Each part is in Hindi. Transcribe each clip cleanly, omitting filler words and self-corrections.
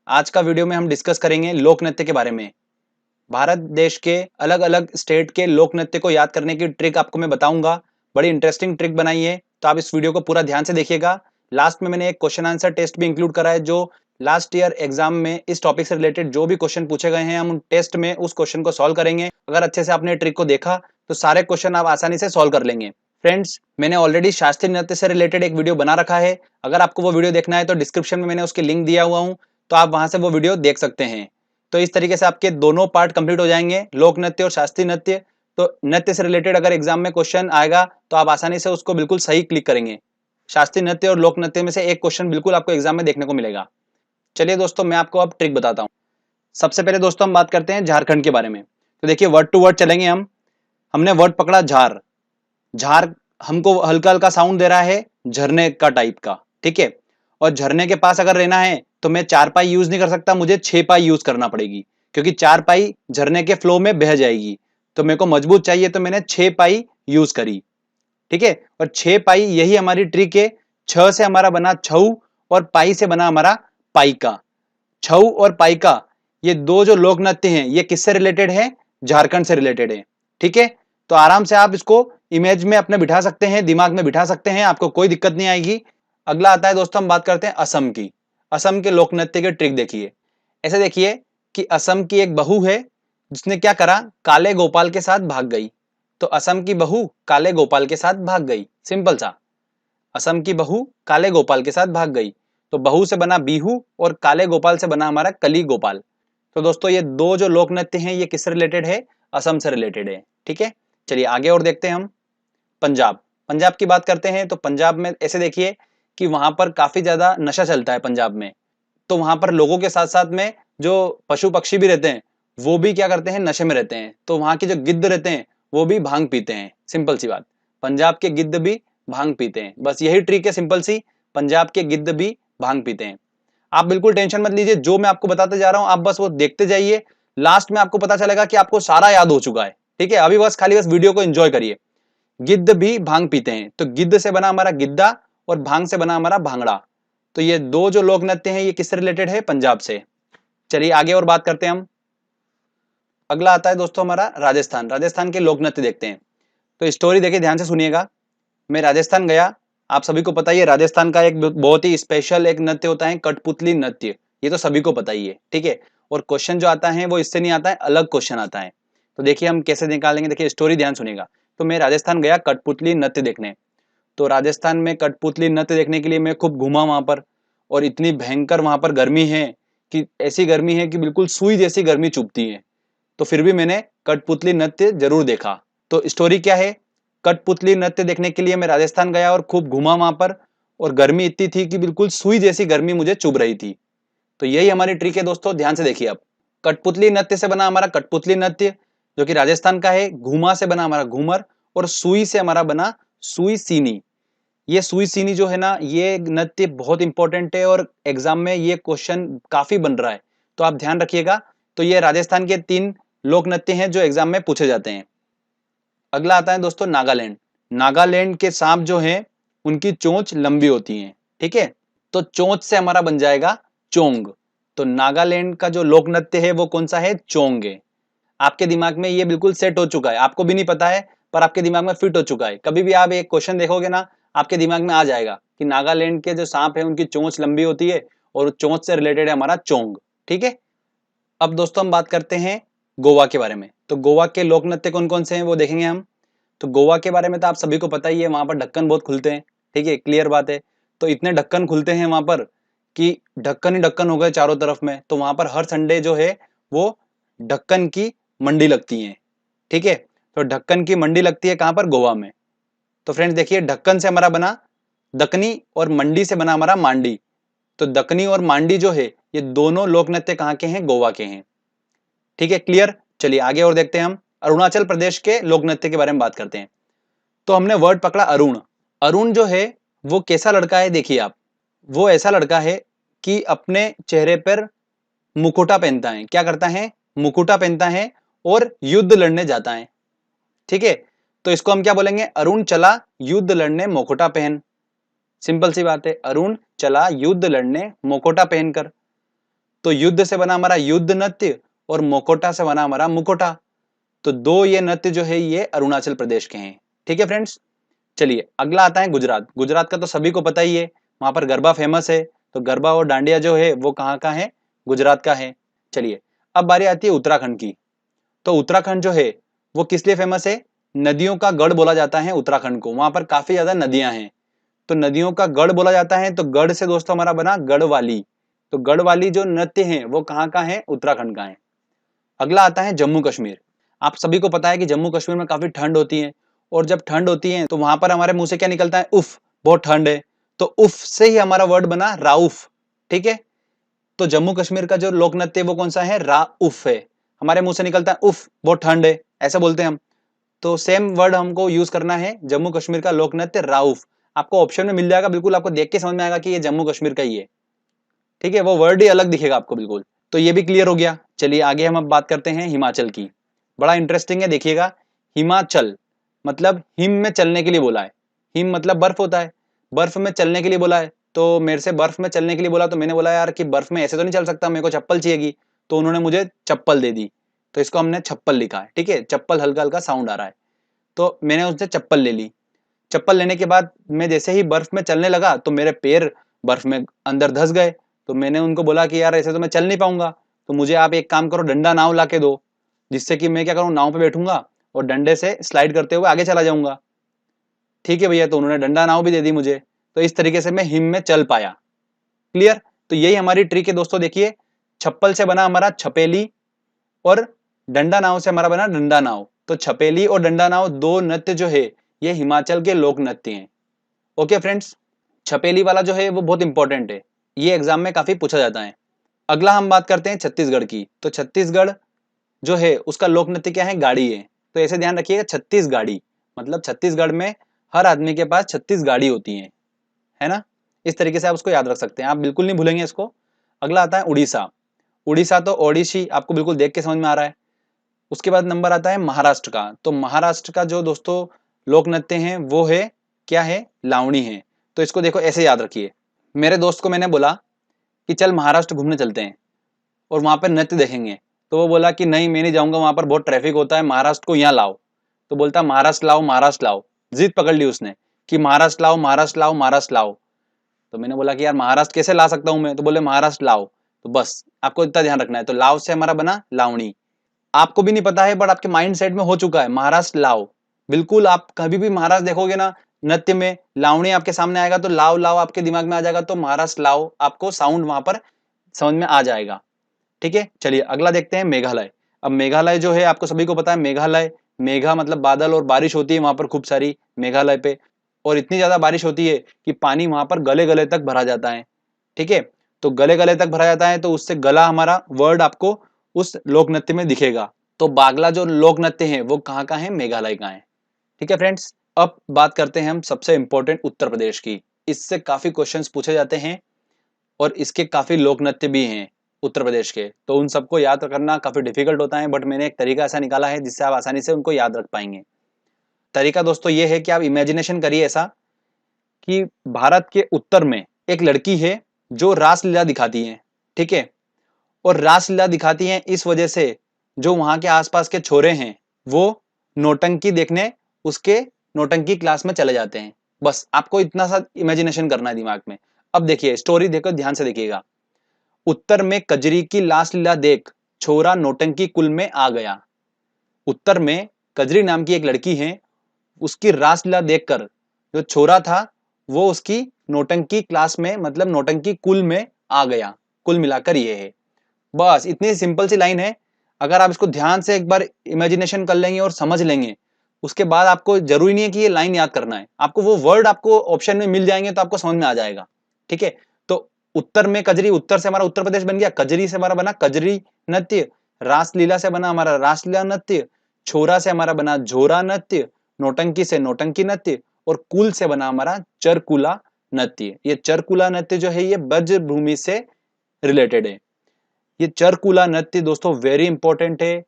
आज का वीडियो में हम डिस्कस करेंगे लोक नृत्य के बारे में। भारत देश के अलग अलग स्टेट के लोक नृत्य को याद करने की ट्रिक आपको मैं बताऊंगा। बड़ी इंटरेस्टिंग ट्रिक बनाई है, तो आप इस वीडियो को पूरा ध्यान से देखिएगा। लास्ट में मैंने एक क्वेश्चन आंसर टेस्ट भी इंक्लूड करा है, जो लास्ट ईयर एग्जाम में इस टॉपिक से रिलेटेड जो भी क्वेश्चन पूछे गए हैं, हम उन टेस्ट में उस क्वेश्चन को सॉल्व करेंगे। अगर अच्छे से आपने ट्रिक को देखा तो सारे क्वेश्चन आप आसानी से सॉल्व कर लेंगे। फ्रेंड्स, मैंने ऑलरेडी शास्त्रीय नृत्य से रिलेटेड एक वीडियो बना रखा है। अगर आपको वो वीडियो देखना है तो डिस्क्रिप्शन में मैंने उसकी लिंक दिया हुआ हूँ, तो आप वहां से वो वीडियो देख सकते हैं। तो इस तरीके से आपके दोनों पार्ट कंप्लीट हो जाएंगे, लोक नृत्य और शास्त्रीय नृत्य। तो नृत्य से रिलेटेड अगर एग्जाम में क्वेश्चन आएगा तो आप आसानी से उसको बिल्कुल सही क्लिक करेंगे। शास्त्रीय नृत्य और लोक नृत्य में से एक क्वेश्चन बिल्कुल आपको एग्जाम में देखने को मिलेगा। चलिए दोस्तों, मैं आपको अब ट्रिक बताता हूँ। सबसे पहले दोस्तों हम बात करते हैं झारखंड के बारे में। तो देखिए, वर्ड टू वर्ड चलेंगे हम। हमने वर्ड पकड़ा झार। झार हमको हल्का हल्का साउंड दे रहा है, झरने का टाइप का, ठीक है। और झरने के पास अगर रहना है तो मैं 4 पाई यूज नहीं कर सकता, मुझे 6 पाई यूज करना पड़ेगी, क्योंकि 4 पाई झरने के फ्लो में बह जाएगी। तो मेरे को मजबूत चाहिए, तो मैंने 6 पाई यूज करी, ठीक है। और 6 पाई, यही हमारी ट्रिक है। 6 से हमारा बना छऊ और पाई से बना हमारा पाइका। छऊ और पाइका, ये दो जो लोक नृत्य हैं, ये किससे रिलेटेड है? झारखंड से रिलेटेड है, ठीक है। तो आराम से आप इसको इमेज में अपने बिठा सकते हैं, दिमाग में बिठा सकते हैं, आपको कोई दिक्कत नहीं आएगी। अगला आता है दोस्तों, हम बात करते हैं असम की। असम के लोक नृत्य की ट्रिक देखिए। ऐसे देखिए कि असम की एक बहू है, जिसने क्या करा, काले गोपाल के साथ भाग गई। तो असम की बहू काले गोपाल के साथ भाग गई, सिंपल सा। असम की बहू काले गोपाल के साथ भाग गई। तो बहू से बना बीहू और काले गोपाल से बना हमारा कली गोपाल। तो दोस्तों, ये दो जो लोक नृत्य हैं, ये किससे रिलेटेड है? असम से रिलेटेड है, ठीक है। चलिए आगे और देखते हैं हम। पंजाब। पंजाब की बात करते हैं तो पंजाब में ऐसे देखिए कि वहां पर काफी ज्यादा नशा चलता है पंजाब में। तो वहां पर लोगों के साथ साथ में जो पशु पक्षी भी रहते हैं, वो भी क्या करते हैं, नशे में रहते हैं। तो वहां के जो गिद्ध रहते हैं, वो भी भांग पीते हैं, सिंपल सी बात। पंजाब के गिद्ध भी भांग पीते हैं, बस यही ट्रिक है, सिंपल सी। पंजाब के गिद्ध भी भांग पीते हैं। आप बिल्कुल टेंशन मत लीजिए, जो मैं आपको बताते जा रहा हूं आप बस वो देखते जाइए। लास्ट में आपको पता चलेगा कि आपको सारा याद हो चुका है, ठीक है। अभी बस खाली बस वीडियो को एंजॉय करिए। गिद्ध भी भांग पीते हैं, तो गिद्ध से बना हमारा गिद्दा और भांग से बना हमारा भांगड़ा। तो ये दो जो लोक नृत्य हैं, ये किससे रिलेटेड है? पंजाब से। चलिए आगे और बात करते हैं हम। अगला आता है दोस्तों हमारा राजस्थान। राजस्थान के लोक नृत्य देखते हैं। तो स्टोरी देखिए, ध्यान से सुनिएगा। मैं राजस्थान गया। आप सभी को पता ही है, राजस्थान का एक बहुत ही स्पेशल एक नृत्य होता है, कठपुतली नृत्य। ये तो सभी को पता ही है, ठीक है। और क्वेश्चन जो आता है वो इससे नहीं आता है, अलग क्वेश्चन आता है। तो देखिए हम कैसे निकालेंगे, देखिए स्टोरी ध्यान सुनिएगा। तो मैं राजस्थान गया कठपुतली नृत्य देखने। तो राजस्थान में कठपुतली नृत्य देखने के लिए मैं खूब घूमा वहां पर। और इतनी भयंकर वहां पर गर्मी है, कि ऐसी गर्मी है कि बिल्कुल सुई जैसी गर्मी चुभती है। तो फिर भी मैंने कठपुतली नृत्य जरूर देखा। तो स्टोरी क्या है? कठपुतली नृत्य देखने के लिए मैं राजस्थान गया और खूब घूमा वहां पर। और गर्मी इतनी थी कि बिल्कुल सुई जैसी गर्मी मुझे चुभ रही थी। तो यही हमारी ट्रिक है दोस्तों, ध्यान से देखिए आप। कठपुतली नृत्य से बना हमारा कठपुतली नृत्य, जो कि राजस्थान का है। घूमा से बना हमारा घूमर। और सुई से हमारा बना सुई सीनी। ये सुई सीनी जो है ना, ये नृत्य बहुत इंपॉर्टेंट है और एग्जाम में ये क्वेश्चन काफी बन रहा है, तो आप ध्यान रखिएगा। तो ये राजस्थान के 3 लोक नृत्य हैं जो एग्जाम में पूछे जाते हैं। अगला आता है दोस्तों नागालैंड। नागालैंड के सांप जो हैं, उनकी चोंच लंबी होती है, ठीक है। तो चोंच से हमारा बन जाएगा चोंग। तो नागालैंड का जो लोक नृत्य है वो कौन सा है? चोंग है। आपके दिमाग में ये बिल्कुल सेट हो चुका है, आपको भी नहीं पता है, पर आपके दिमाग में फिट हो चुका है। कभी भी आप एक क्वेश्चन देखोगे ना, आपके दिमाग में आ जाएगा कि नागालैंड के जो सांप है उनकी चोंच लंबी होती है, और चोंच से रिलेटेड है हमारा चोंग, ठीक है। अब दोस्तों हम बात करते हैं गोवा के बारे में। तो गोवा के लोक नृत्य कौन कौन से हैं वो देखेंगे हम। तो गोवा के बारे में तो आप सभी को पता ही है, वहां पर ढक्कन बहुत खुलते हैं, ठीक है, क्लियर बात है। तो इतने ढक्कन खुलते हैं वहां पर कि ढक्कन ही ढक्कन हो गए चारों तरफ में। तो वहां पर हर संडे जो है वो ढक्कन की मंडी लगती है, ठीक है। तो ढक्कन की मंडी लगती है कहां पर? गोवा में। तो फ्रेंड्स देखिए, ढक्कन से हमारा बना दकनी और मंडी से बना हमारा मांडी। तो दकनी और मांडी जो है, ये दोनों लोक नृत्य कहां के हैं? गोवा के हैं, ठीक है, क्लियर। चलिए आगे और देखते हैं हम। अरुणाचल प्रदेश के लोक नृत्य के बारे में बात करते हैं। तो हमने वर्ड पकड़ा अरुण। अरुण जो है वो कैसा लड़का है? देखिए आप, वो ऐसा लड़का है कि अपने चेहरे पर मुकुटा पहनता है। क्या करता है? मुकुटा पहनता है और युद्ध लड़ने जाता है, ठीक है। तो इसको हम क्या बोलेंगे? अरुण चला युद्ध लड़ने मुकुटा पहन। सिंपल सी बात है, अरुण चला युद्ध लड़ने मुकुटा पहनकर। तो युद्ध से बना हमारा युद्ध नृत्य और मुखौटा से बना हमारा मुखौटा। तो दो ये नृत्य जो है ये अरुणाचल प्रदेश के हैं। ठीक है फ्रेंड्स, चलिए अगला आता है गुजरात। गुजरात का तो सभी को पता ही है, वहां पर गरबा फेमस है। तो गरबा और डांडिया जो है वो कहाँ का है, गुजरात का है। चलिए अब बारी आती है उत्तराखंड की। तो उत्तराखंड जो है वो किस लिए फेमस है, नदियों का गढ़ बोला जाता है उत्तराखंड को, वहां पर काफी ज्यादा नदियां हैं। तो नदियों का गढ़ बोला जाता है, तो गढ़ से दोस्तों हमारा बना गढ़वाली। तो गढ़वाली जो नृत्य है वो कहाँ का है, उत्तराखंड का है। अगला आता है जम्मू कश्मीर। आप सभी को पता है कि जम्मू कश्मीर में काफी ठंड होती है, और जब ठंड होती है तो वहां पर हमारे मुंह से क्या निकलता है, उफ, बहुत ठंड है। तो उफ से ही हमारा वर्ड बना राउफ। ठीक है, तो जम्मू कश्मीर का जो लोक नृत्य है वो कौन सा है, राउफ है। हमारे मुंह से निकलता है उफ, बहुत ठंड है, ऐसा बोलते हैं हम। तो सेम वर्ड हमको यूज करना है, जम्मू कश्मीर का लोक नृत्य राउफ। आपको ऑप्शन में मिल जाएगा, बिल्कुल आपको देख के समझ में आएगा कि ये जम्मू कश्मीर का ही है। ठीक है, वो वर्ड ही अलग दिखेगा आपको बिल्कुल। तो ये भी क्लियर हो गया। चलिए आगे हम अब बात करते हैं हिमाचल की। बड़ा इंटरेस्टिंग है, देखिएगा। हिमाचल मतलब हिम में चलने के लिए बोला है। हिम मतलब बर्फ होता है, बर्फ में चलने के लिए बोला है। तो मेरे से बर्फ में चलने के लिए बोला, तो मैंने बोला यार कि बर्फ में ऐसे तो नहीं चल सकता, मेरे को चप्पल चाहिएगी। तो उन्होंने मुझे चप्पल दे दी, तो इसको हमने छप्पल लिखा है। ठीक है, चप्पल हल्का हल्का साउंड आ रहा है, तो मैंने उससे चप्पल ले ली। चप्पल लेने के बाद मैं जैसे ही बर्फ में चलने लगा तो मेरे पैर बर्फ में अंदर धंस गए। तो मैंने उनको बोला कि यार ऐसे तो मैं चल नहीं पाऊंगा, तो मुझे आप एक काम करो, डंडा नाव ला के दो, जिससे कि मैं क्या करूँ, नाव पे बैठूंगा और डंडे से स्लाइड करते हुए आगे चला जाऊंगा। ठीक है भैया, तो उन्होंने डंडा नाव भी दे दी मुझे। तो इस तरीके से मैं हिम में चल पाया। क्लियर, तो यही हमारी ट्रिक है दोस्तों। देखिए, छप्पल से बना हमारा छपेली, और डंडा नाव से हमारा बना डंडा नाव। तो छपेली और डंडा नाव दो नृत्य जो है ये हिमाचल के लोक नृत्य हैं। ओके फ्रेंड्स, छपेली वाला जो है वो बहुत इंपॉर्टेंट है, ये एग्जाम में काफी पूछा जाता है। अगला हम बात करते हैं छत्तीसगढ़ की। तो छत्तीसगढ़ जो है उसका लोक नृत्य क्या है, गाड़ी है। तो ऐसे ध्यान रखिएगा, छत्तीस गाड़ी, मतलब छत्तीसगढ़ में हर आदमी के पास 36 गाड़ी होती है ना। इस तरीके से आप उसको याद रख सकते हैं, आप बिल्कुल नहीं भूलेंगे इसको। अगला आता है उड़ीसा। उड़ीसा तो ओडिशी आपको बिल्कुल देख के समझ में आ रहा है। उसके बाद नंबर आता है महाराष्ट्र का। तो महाराष्ट्र का जो दोस्तों लोक नृत्य है वो है क्या है, लावणी है। तो इसको देखो ऐसे याद रखिए। मेरे दोस्त को मैंने बोला कि चल महाराष्ट्र घूमने चलते हैं और वहां पर नृत्य देखेंगे। तो वो बोला कि नहीं मैं नहीं जाऊंगा, वहां पर बहुत ट्रैफिक होता है, महाराष्ट्र को यहाँ लाओ। तो बोलता महाराष्ट्र लाओ, महाराष्ट्र लाओ। जिद पकड़ ली उसने कि महाराष्ट्र लाओ, महाराष्ट्र लाओ, महाराष्ट्र लाओ। तो मैंने बोला कि यार महाराष्ट्र कैसे ला सकता हूँ मैं, तो बोले महाराष्ट्र लाओ। तो बस आपको इतना ध्यान रखना है। तो लाओ से हमारा बना लावणी। आपको भी नहीं पता है बट आपके माइंड सेट में हो चुका है महाराष्ट्र लाओ। बिल्कुल, आप कभी भी महाराष्ट्र देखोगे ना नृत्य में, लावणी आपके सामने आएगा तो लाओ लाओ आपके दिमाग में आ जाएगा, तो महाराष्ट्र लाओ आपको साउंड वहां पर समझ में आ जाएगा। ठीक है, चलिए अगला देखते हैं मेघालय। अब मेघालय जो है आपको सभी को पता है, मेघालय, मेघा मतलब बादल, और बारिश होती है वहां पर खूब सारी मेघालय पे, और इतनी ज्यादा बारिश होती है कि पानी वहां पर गले गले तक भरा जाता है। ठीक है, तो गले गले तक भरा जाता है, तो उससे गला हमारा वर्ड आपको उस लोक नृत्य में दिखेगा। तो बागला जो लोक नृत्य है वो कहाँ का है, मेघालय का है। ठीक है फ्रेंड्स, अब बात करते हैं हम सबसे इंपॉर्टेंट उत्तर प्रदेश की। इससे काफी क्वेश्चंस पूछे जाते हैं और इसके काफी लोक नृत्य भी हैं उत्तर प्रदेश के, तो उन सबको याद करना काफी डिफिकल्ट होता है, बट मैंने एक तरीका ऐसा निकाला है जिससे आप आसानी से उनको याद रख पाएंगे। तरीका दोस्तों ये है कि आप इमेजिनेशन करिए ऐसा कि भारत के उत्तर में एक लड़की है जो रासलीला दिखाती है। ठीक है, और रासलीला दिखाती है इस वजह से जो वहां के आसपास के छोरे हैं वो नौटंकी देखने उसके नौटंकी क्लास में चले जाते हैं। बस आपको इतना सा इमेजिनेशन करना है दिमाग में। अब देखिए स्टोरी, देखो ध्यान से देखिएगा। उत्तर में कजरी की लाश लीला देख छोरा नौटंकी कुल में आ गया। उत्तर में कजरी नाम की एक लड़की है, उसकी रासलीला देखकर जो छोरा था वो उसकी नौटंकी क्लास में, मतलब नौटंकी कुल में आ गया। कुल मिलाकर ये है, बस इतनी सिंपल सी लाइन है। अगर आप इसको ध्यान से एक बार इमेजिनेशन कर लेंगे और समझ लेंगे, उसके बाद आपको जरूरी नहीं है कि ये लाइन याद करना है, आपको वो वर्ड आपको ऑप्शन में मिल जाएंगे तो आपको समझ में आ जाएगा। ठीक है, तो उत्तर में कजरी, उत्तर से हमारा उत्तर प्रदेश बन गया, कजरी से हमारा बना कजरी नृत्य, रासलीला से बना हमारा रासलीला नृत्य, छोरा से हमारा बना झोरा नृत्य, नौटंकी से नौटंकी नृत्य, और कुल से बना हमारा चरकुला नृत्य। ये चरकुला नृत्य जो है ये ब्रज भूमि से रिलेटेड है। ये चरकुला नृत्य दोस्तों वेरी इंपॉर्टेंट है।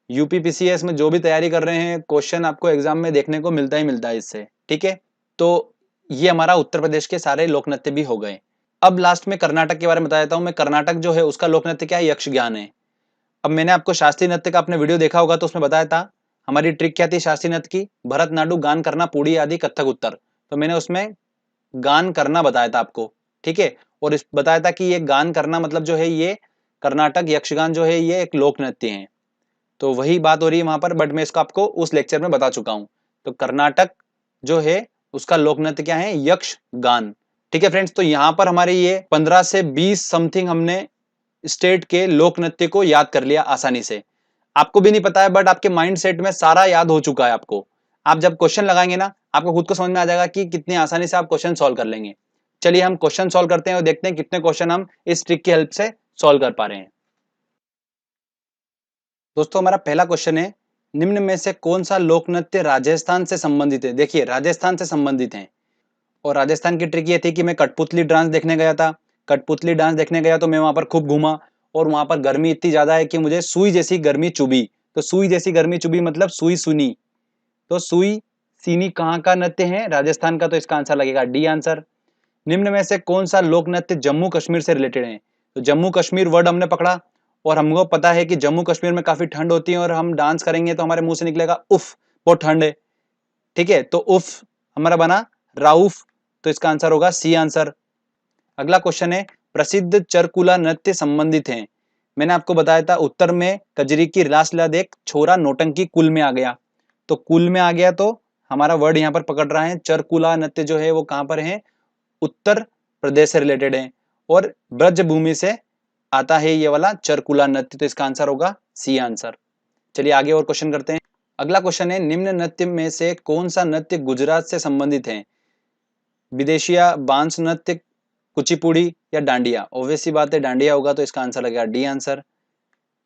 यूपीपीसीएस में जो भी तैयारी कर रहे हैं, क्वेश्चन आपको एग्जाम में देखने को मिलता ही मिलता है इससे। ठीक है, तो ये हमारा उत्तर प्रदेश के सारे लोक नृत्य भी हो गए। अब लास्ट में कर्नाटक के बारे में बता देता हूँ मैं। कर्नाटक जो है उसका लोक नृत्य क्या है, यक्षगान है। अब मैंने आपको शास्त्रीय नृत्य का आपने वीडियो देखा होगा तो उसमें बताया था हमारी ट्रिक क्या थी शास्त्रीय नृत्य की, भरतनाट्यम, गान करना, पुड़ी आदि, कथक उत्तर। तो मैंने उसमें गान करना बताया था आपको, ठीक है। और इस बताया था कि ये गान करना मतलब जो है ये कर्नाटक यक्षगान जो है ये एक लोक नृत्य है। तो वही बात हो रही है वहां पर, बट मैं इसको आपको उस लेक्चर में बता चुका हूँ। तो कर्नाटक जो है उसका लोक नृत्य क्या है, यक्ष गान। ठीक है फ्रेंड्स, तो यहाँ पर हमारे ये 15 से 20 समथिंग हमने स्टेट के लोक नृत्य को याद कर लिया आसानी से। आपको भी नहीं पता है बट आपके माइंड सेट में सारा याद हो चुका है आपको। आप जब क्वेश्चन लगाएंगे ना आपको खुद को समझ में आ जाएगा कि कितनी आसानी से आप क्वेश्चन सॉल्व कर लेंगे। चलिए हम क्वेश्चन सॉल्व करते हैं और देखते हैं कितने क्वेश्चन हम इस ट्रिक की हेल्प से सॉल्व कर पा रहे हैं। दोस्तों हमारा पहला क्वेश्चन है, निम्न में से कौन सा लोक नृत्य राजस्थान से संबंधित है। देखिए राजस्थान से संबंधित है और राजस्थान की ट्रिक ये थी कि मैं कठपुतली डांस देखने गया था। कठपुतली डांस देखने गया तो मैं वहां पर खूब घूमा और वहां पर गर्मी इतनी ज्यादा है कि मुझे सुई जैसी गर्मी चुभी। तो सुई जैसी गर्मी चुभी मतलब सुई सुनी। तो सुई सीनी कहाँ का नृत्य है, राजस्थान का। तो इसका आंसर लगेगा डी आंसर। निम्न में से कौन सा लोक नृत्य जम्मू कश्मीर से रिलेटेड है। तो जम्मू कश्मीर वर्ड हमने पकड़ा और हमको पता है कि जम्मू कश्मीर में काफी ठंड होती है और हम डांस करेंगे तो हमारे मुंह से निकलेगा उफ, बहुत ठंड है। ठीक है, तो उफ हमारा बना राउफ। तो इसका आंसर होगा सी आंसर। अगला क्वेश्चन है, प्रसिद्ध चरकुला नृत्य संबंधित है। मैंने आपको बताया था उत्तर में कजरी की रासलीला देख छोरा नौटंकी कुल में आ गया। तो कुल में आ गया तो हमारा वर्ड यहाँ पर पकड़ रहा है। चरकुला नृत्य जो है वो कहाँ पर है, उत्तर प्रदेश से रिलेटेड है और ब्रज भूमि से आता है ये वाला चरकुला नृत्य। तो इसका आंसर होगा सी आंसर। चलिए आगे और क्वेश्चन करते हैं। अगला क्वेश्चन है, निम्न नृत्य में से कौन सा नृत्य गुजरात से संबंधित है। विदेशिया, बांस नृत्य, कुचिपुड़ी या डांडिया। ऑब्वियस सी बात है डांडिया होगा तो इसका आंसर लगेगा डी आंसर।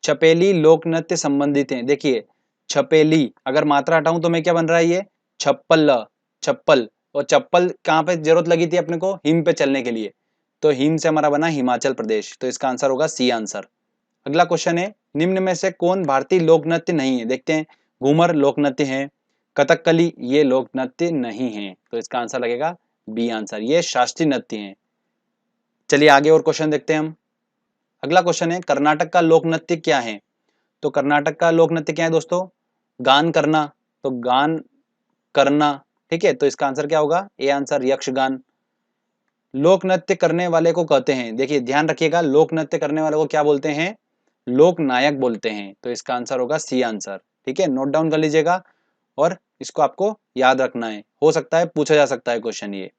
छपेली लोक नृत्य संबंधित है। देखिए छपेली अगर मात्रा हटाऊं तो मैं क्या बन रहा है ये छप्पल, चप्पल। और चप्पल कहाँ पे जरूरत लगी थी अपने को, हिम पे चलने के लिए। तो हिम से हमारा बना हिमाचल प्रदेश। तो इसका आंसर होगा सी आंसर। अगला क्वेश्चन है, निम्न में से कौन भारतीय लोक नृत्य नहीं है। देखते हैं, घूमर लोक नृत्य है, कथकली ये लोक नृत्य नहीं है। तो इसका आंसर लगेगा बी आंसर, ये शास्त्रीय नृत्य है। चलिए आगे और क्वेश्चन देखते हैं हम। अगला क्वेश्चन है, कर्नाटक का लोक नृत्य क्या है। तो कर्नाटक का लोक नृत्य क्या है दोस्तों, गान करना। तो गान करना, ठीक है। तो इसका आंसर क्या होगा, ए आंसर यक्षगान। लोक नृत्य करने वाले को कहते हैं, देखिए ध्यान रखिएगा, लोक नृत्य करने वाले को क्या बोलते हैं, लोक नायक बोलते हैं। तो इसका आंसर होगा सी आंसर। ठीक है, नोट डाउन कर लीजिएगा और इसको आपको याद रखना है, हो सकता है पूछा जा सकता है क्वेश्चन ये।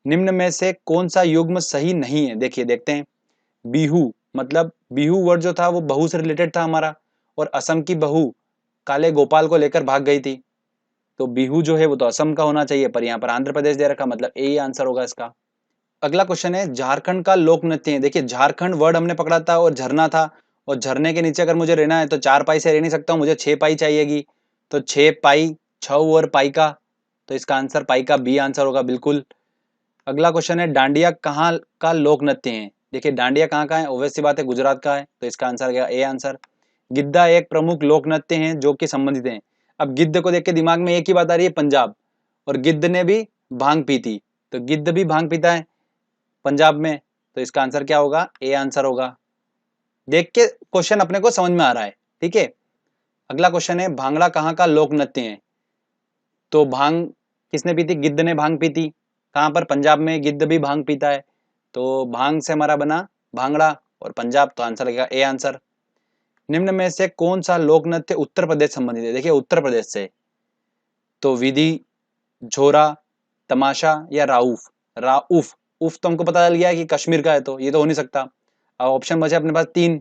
निम्न में से कौन सा युग्म सही नहीं है। देखिए देखते हैं, बिहू मतलब बिहू वर्ड जो था वो बहू से रिलेटेड था हमारा, और असम की बहू काले गोपाल को लेकर भाग गई थी। तो बिहू जो है वो तो असम का होना चाहिए, पर यहाँ पर आंध्र प्रदेश दे रखा, मतलब ए आंसर होगा इसका। अगला क्वेश्चन है, झारखंड का लोक नृत्य है। देखिए झारखंड वर्ड हमने पकड़ा था और झरना था, और झरने के नीचे अगर मुझे रहना है तो 4 पाई से रह नहीं सकता हूँ, मुझे 6 पाई चाहिएगी। तो 6 पाई, 6 और पाई का। तो इसका आंसर पाई का बी आंसर होगा बिल्कुल। अगला क्वेश्चन है, डांडिया कहाँ का लोक नृत्य है। देखिए डांडिया कहाँ का है, ऑब्वियस सी बात है गुजरात का है। तो इसका आंसर गया ए आंसर। गिद्धा एक प्रमुख लोक नृत्य है जो कि संबंधित है। अब गिद्ध को देख के दिमाग में एक ही बात आ रही है, पंजाब। और गिद्ध ने भी भांग पी थी, तो गिद्ध भी भांग पीता है पंजाब में। तो इसका आंसर क्या होगा, ए आंसर होगा। देख के क्वेश्चन अपने को समझ में आ रहा है, ठीक है। अगला क्वेश्चन है, भांगड़ा कहाँ का लोक नृत्य है। तो भांग किसने पी थी, गिद्ध ने भांग पी थी। कहाँ पर, पंजाब में गिद्ध भी भांग पीता है। तो भांग से हमारा बना भांगड़ा और पंजाब। तो आंसर लगेगा ए आंसर। निम्न में से कौन सा लोक नृत्य उत्तर प्रदेश संबंधित है। देखिए उत्तर प्रदेश से, तो विधि, झोरा, तमाशा या राउफ। राउफ, उफ तो हमको पता चल गया है कि कश्मीर का है, तो ये तो हो नहीं सकता। अब ऑप्शन बचे अपने पास 3।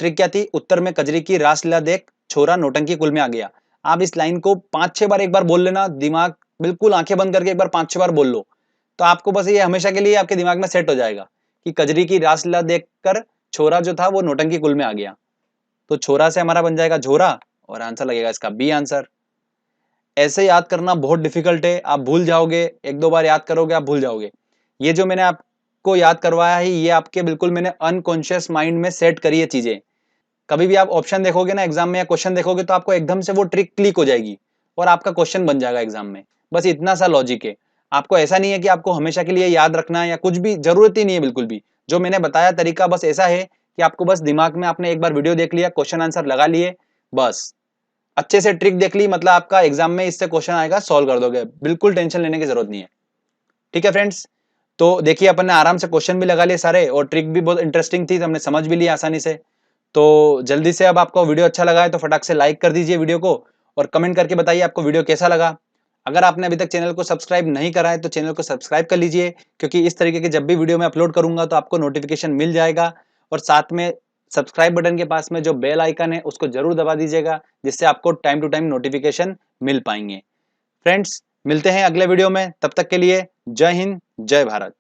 ट्रिक क्या थी, उत्तर में कजरी की रासलीला देख छोरा नौटंकी कुल में आ गया। आप इस लाइन को 5-6 बार एक बार बोल लेना, दिमाग बिल्कुल आंखें बंद करके एक बार 5-6 बार बोल लो, तो आपको बस ये हमेशा के लिए आपके दिमाग में सेट हो जाएगा कि कजरी की रासलीला देखकर छोरा जो था वो नौटंकी कुल में आ गया। तो छोरा से हमारा बन जाएगा झोरा और आंसर लगेगा इसका बी आंसर। ऐसे याद करना बहुत डिफिकल्ट है, आप भूल जाओगे, 1-2 बार याद करोगे आप भूल जाओगे। ये जो मैंने आपको याद करवाया है ये आपके बिल्कुल मैंने अनकॉन्शियस माइंड में सेट करी है चीजें। कभी भी आप ऑप्शन देखोगे ना एग्जाम में या क्वेश्चन देखोगे तो आपको एकदम से वो ट्रिक क्लिक हो जाएगी और आपका क्वेश्चन बन जाएगा एग्जाम में। बस इतना सा लॉजिक है। आपको ऐसा नहीं है कि आपको हमेशा के लिए याद रखना है या कुछ भी, जरूरत ही नहीं है बिल्कुल भी। जो मैंने बताया तरीका बस ऐसा है कि आपको बस दिमाग में आपने एक बार वीडियो देख लिया, क्वेश्चन आंसर लगा लिए, बस अच्छे से ट्रिक देख ली, मतलब आपका एग्जाम में इससे क्वेश्चन आएगा, सॉल्व कर दोगे, बिल्कुल टेंशन लेने की जरूरत नहीं है। ठीक है फ्रेंड्स, तो देखिए अपन ने आराम से क्वेश्चन भी लगा लिए सारे और ट्रिक भी बहुत इंटरेस्टिंग थी, तो हमने समझ भी लिया आसानी से। तो जल्दी से, अब आपको वीडियो अच्छा लगा है तो फटाक से लाइक कर दीजिए वीडियो को और कमेंट करके बताइए आपको वीडियो कैसा लगा। अगर आपने अभी तक चैनल को सब्सक्राइब नहीं करा है तो चैनल को सब्सक्राइब कर लीजिए, क्योंकि इस तरीके के जब भी वीडियो मैं अपलोड करूंगा तो आपको नोटिफिकेशन मिल जाएगा। और साथ में सब्सक्राइब बटन के पास में जो बेल आइकन है उसको जरूर दबा दीजिएगा, जिससे आपको टाइम टू टाइम नोटिफिकेशन मिल पाएंगे। फ्रेंड्स, मिलते हैं अगले वीडियो में, तब तक के लिए जय हिंद, जय भारत।